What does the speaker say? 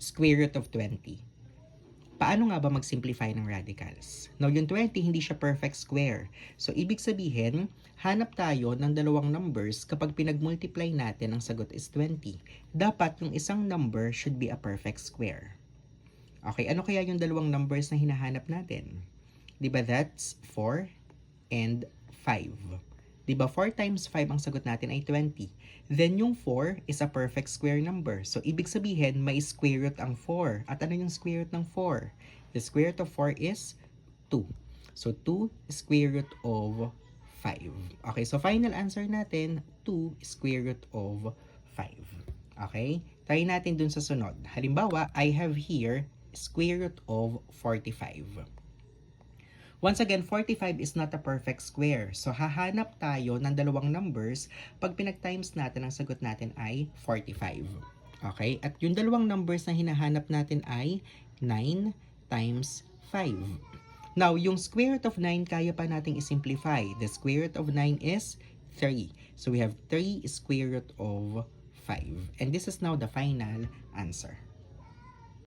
square root of 20. Paano nga ba mag-simplify ng radicals? Now, yung 20, hindi siya perfect square. So, ibig sabihin, hanap tayo ng dalawang numbers kapag pinag-multiply natin ang sagot is 20. Dapat yung isang number should be a perfect square. Okay, ano kaya yung dalawang numbers na hinahanap natin? Diba that's 4 and 5. Diba 4 times 5 ang sagot natin ay 20. Then yung 4 is a perfect square number. So ibig sabihin may square root ang 4. At ano yung square root ng 4? The square root of 4 is 2. So 2 square root of 5. Okay, so final answer natin 2 square root of 5. Okay? Try natin dun sa sunod. Halimbawa, I have here square root of 45. Once again, 45 is not a perfect square. So, hahanap tayo ng dalawang numbers pag pinag-times natin ang sagot natin ay 45. Okay? At yung dalawang numbers na hinahanap natin ay 9 times 5. Now, yung square root of 9, kaya pa nating isimplify. The square root of 9 is 3. So, we have 3 square root of 5. And this is now the final answer.